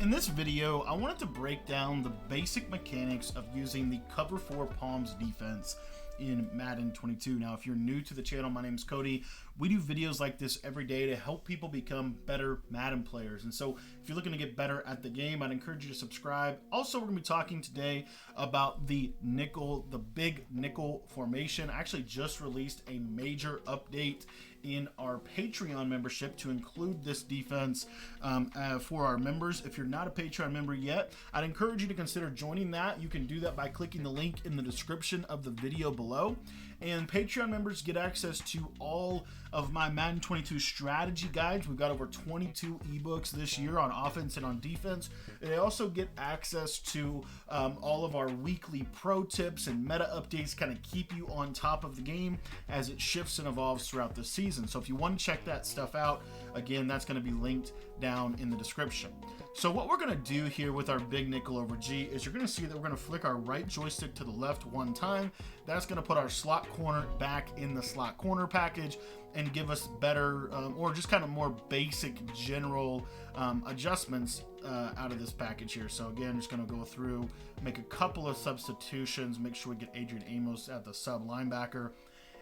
In this video, I wanted to break down the basic mechanics of using the cover 4 palms defense in Madden 22. Now, if you're new to the channel, my name is Cody. We do videos like this every day to help people become better Madden players. And so if you're looking to get better at the game, I'd encourage you to subscribe. Also, we're going to be talking today about the nickel, the big nickel formation. I actually just released a major update in our Patreon membership to include this defense for our members. If you're not a Patreon member yet, I'd encourage you to consider joining that. You can do that by clicking the link in the description of the video below. And Patreon members get access to all of my Madden 22 strategy guides. We've got over 22 ebooks this year on offense and on defense. And they also get access to all of our weekly pro tips and meta updates, kind of keep you on top of the game as it shifts and evolves throughout the season. So if you want to check that stuff out, again, that's going to be linked down in the description. So what we're going to do here with our big nickel over G is you're going to see that we're going to flick our right joystick to the left one time. That's going to put our slot corner back in the slot corner package and give us better or just kind of more basic general adjustments out of this package here. So again, just going to go through, make a couple of substitutions, make sure we get Adrian Amos at the sub linebacker.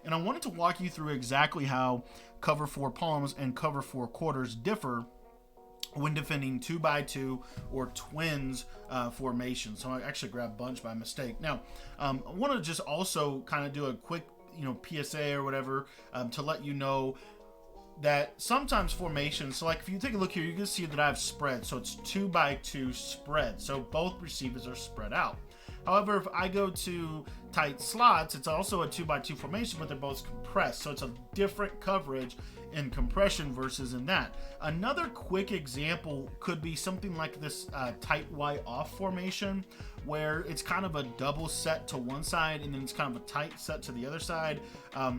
And I wanted to walk you through exactly how cover 4 palms and cover 4 quarters differ when defending 2x2 or twins formation. So I actually grabbed bunch by mistake. Now, I want to just also kind of do a quick, PSA or whatever to let you know that sometimes formations, so like if you take a look here, you can see that I have spread. So it's 2x2 spread. So both receivers are spread out. However, if I go to tight slots, it's also a 2x2 formation, but they're both compressed. So it's a different coverage in compression versus in that. Another quick example could be something like this tight Y off formation, where it's kind of a double set to one side and then it's kind of a tight set to the other side.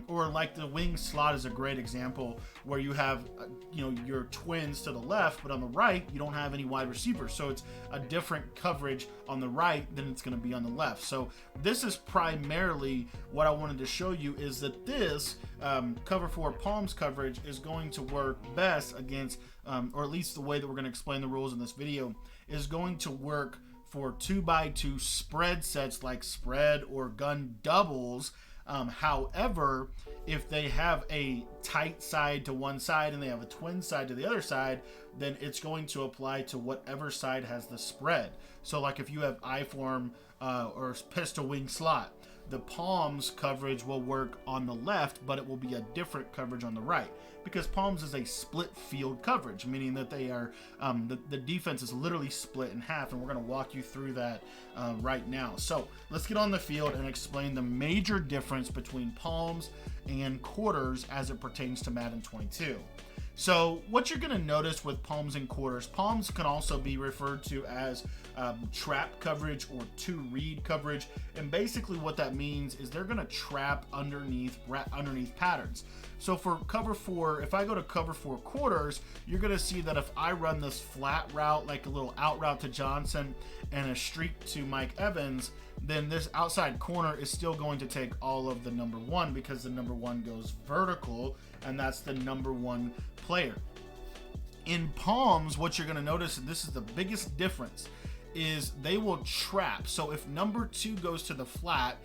Or like the wing slot is a great example where you have, your twins to the left, but on the right, you don't have any wide receivers. So it's a different coverage on the right than it's going to be on the left. So this is primarily what I wanted to show you, is that this cover 4 palms coverage is going to work best against, or at least the way that we're going to explain the rules in this video, is going to work for 2x2 spread sets like spread or gun doubles. However, if they have a tight side to one side and they have a twin side to the other side, then it's going to apply to whatever side has the spread. So like if you have I-form or pistol wing slot, the palms coverage will work on the left, but it will be a different coverage on the right, because palms is a split field coverage, meaning that they are the defense is literally split in half, and we're going to walk you through that right now. So let's get on the field and explain the major difference between palms and quarters as it pertains to Madden 22. So what you're going to notice with palms and quarters, palms can also be referred to as trap coverage or two read coverage. And basically what that means is they're going to trap underneath patterns. So for cover 4, if I go to cover 4 quarters, you're going to see that if I run this flat route, like a little out route to Johnson and a streak to Mike Evans, then this outside corner is still going to take all of the number 1, because the number 1 goes vertical, and that's the number 1 player. In palms, what you're going to notice, and this is the biggest difference, is they will trap. So if number 2 goes to the flat,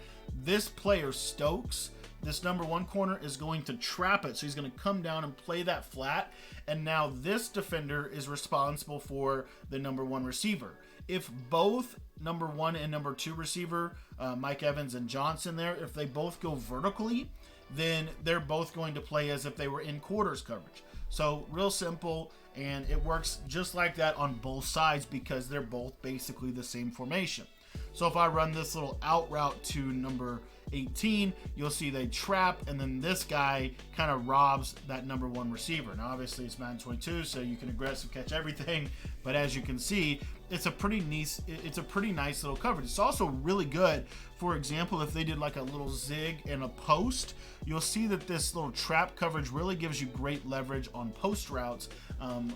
this player Stokes, this number 1 corner, is going to trap it. So he's going to come down and play that flat, and now this defender is responsible for the number 1 receiver. If both number 1 and number 2 receiver, Mike Evans and Johnson there, if they both go vertically, then they're both going to play as if they were in quarters coverage. So real simple, and it works just like that on both sides because they're both basically the same formation. So if I run this little out route to number 18, you'll see they trap, and then this guy kind of robs that number 1 receiver. Now obviously it's Madden 22, so you can aggressive catch everything, but as you can see, it's a pretty nice little coverage. It's also really good, for example, if they did like a little zig and a post, you'll see that this little trap coverage really gives you great leverage on post routes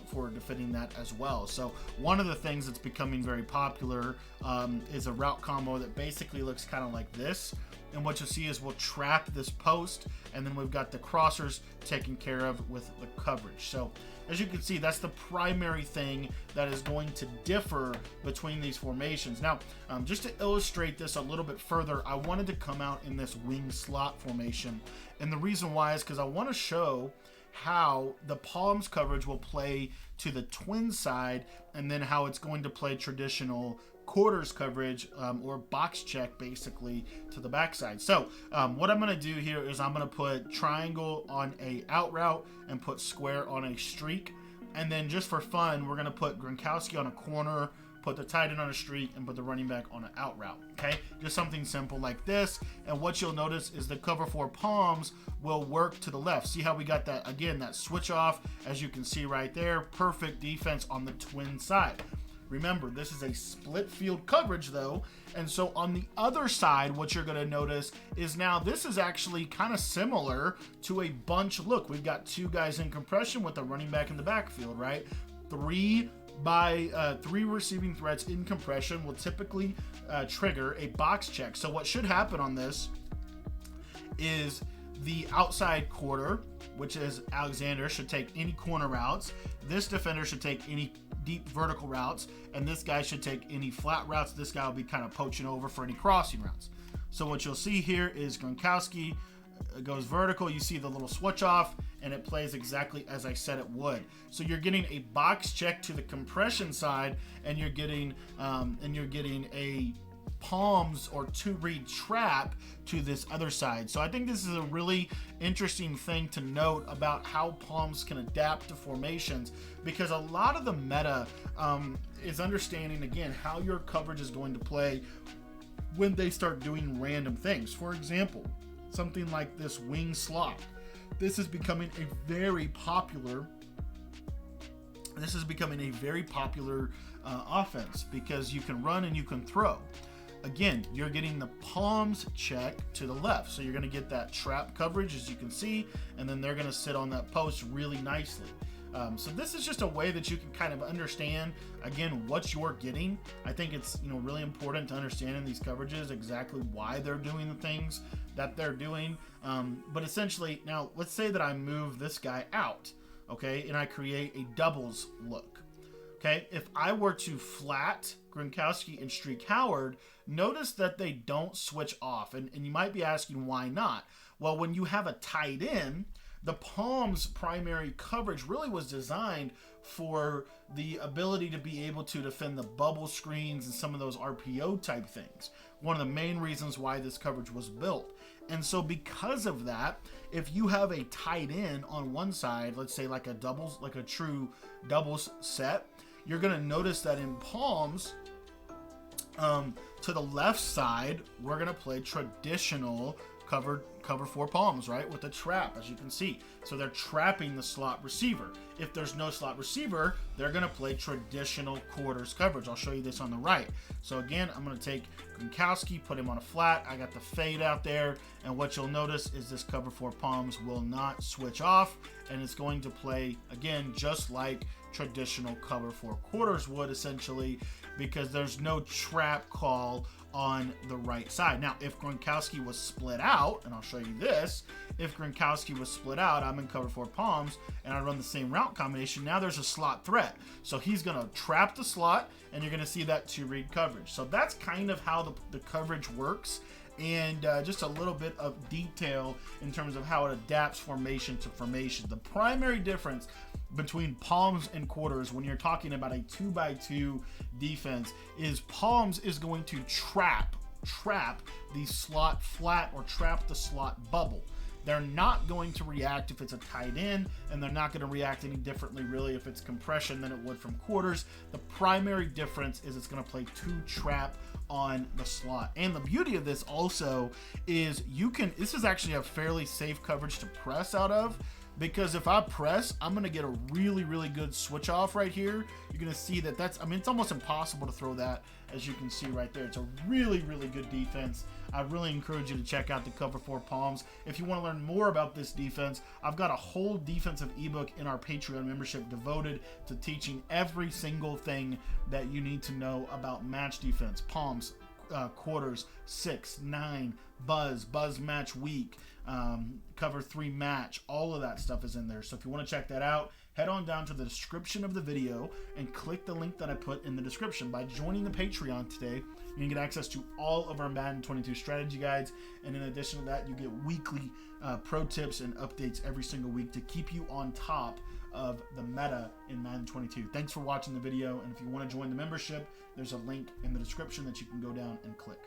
for defending that as well. So one of the things that's becoming very popular is a route combo that basically looks kind of like this. and what you'll see is we'll trap this post, and then we've got the crossers taken care of with the coverage. So as you can see, that's the primary thing that is going to differ between these formations. Now, just to illustrate this a little bit further, I wanted to come out in this wing slot formation. And the reason why is because I want to show how the palms coverage will play to the twin side, and then how it's going to play traditional quarters coverage or box check basically to the backside. So what I'm going to do here is I'm going to put triangle on a out route and put square on a streak, and then just for fun we're going to put Gronkowski on a corner, put the tight end on a streak, and put the running back on an out route. Okay, just something simple like this. And what you'll notice is the cover 4 palms will work to the left. See how we got that again, that switch off, as you can see right there. Perfect defense on the twin side. Remember, this is a split field coverage though, and so on the other side, what you're going to notice is now this is actually kind of similar to a bunch look. We've got 2 guys in compression with a running back in the backfield, right? 3 receiving threats in compression will typically trigger a box check. So what should happen on this is the outside quarter, which is Alexander, should take any corner routes. This defender should take any deep vertical routes, and this guy should take any flat routes. This guy will be kind of poaching over for any crossing routes. So what you'll see here is Gronkowski goes vertical. You see the little switch off, and it plays exactly as I said it would. So you're getting a box check to the compression side, and you're getting a palms or 2-read trap to this other side. So I think this is a really interesting thing to note about how palms can adapt to formations, because a lot of the meta is understanding again how your coverage is going to play when they start doing random things. For example, something like this wing slot. This is becoming a very popular offense, because you can run and you can throw. Again, you're getting the palms check to the left, so you're going to get that trap coverage, as you can see, and then they're going to sit on that post really nicely. So this is just a way that you can kind of understand again what you're getting. I think it's really important to understand in these coverages exactly why they're doing the things that they're doing. But essentially, now let's say that I move this guy out, okay, and I create a doubles look. Okay, if I were to flat Gronkowski and streak Howard, notice that they don't switch off. And you might be asking why not? Well, when you have a tight end, the palms primary coverage really was designed for the ability to be able to defend the bubble screens and some of those RPO type things. One of the main reasons why this coverage was built. And so because of that, if you have a tight end on one side, let's say like a true doubles set, you're going to notice that in palms, to the left side, we're going to play traditional cover 4 palms, right, with a trap, as you can see. So they're trapping the slot receiver. If there's no slot receiver, they're going to play traditional quarters coverage. I'll show you this on the right. So again, I'm going to take Gronkowski, put him on a flat. I got the fade out there, and what you'll notice is this cover 4 palms will not switch off, and it's going to play again just like traditional cover 4 quarters would, essentially, because there's no trap call on the right side. Now, if Gronkowski was split out, and I'll show you this, if Gronkowski was split out, I'm in cover 4 palms, and I run the same route combination, now there's a slot threat. So he's going to trap the slot, and you're going to see that 2-read coverage. So that's kind of how the coverage works, and just a little bit of detail in terms of how it adapts formation to formation. The primary difference between palms and quarters when you're talking about a 2x2 defense is palms is going to trap the slot flat or trap the slot bubble. They're not going to react if it's a tight end, and they're not going to react any differently really if it's compression than it would from quarters. The primary difference is it's going to play 2 trap on the slot. And the beauty of this also is this is actually a fairly safe coverage to press out of, because if I press, I'm going to get a really, really good switch off right here. You're going to see that it's almost impossible to throw that, as you can see right there. It's a really, really good defense. I really encourage you to check out the cover 4 palms. If you want to learn more about this defense, I've got a whole defensive ebook in our Patreon membership devoted to teaching every single thing that you need to know about match defense, palms, quarters, 6, 9, buzz match week, cover 3 match, all of that stuff is in there. So if you want to check that out, head on down to the description of the video and click the link that I put in the description. By joining the Patreon today, you can get access to all of our Madden 22 strategy guides, and in addition to that, you get weekly pro tips and updates every single week to keep you on top of the meta in Madden 22. Thanks for watching the video, and if you want to join the membership, there's a link in the description that you can go down and click.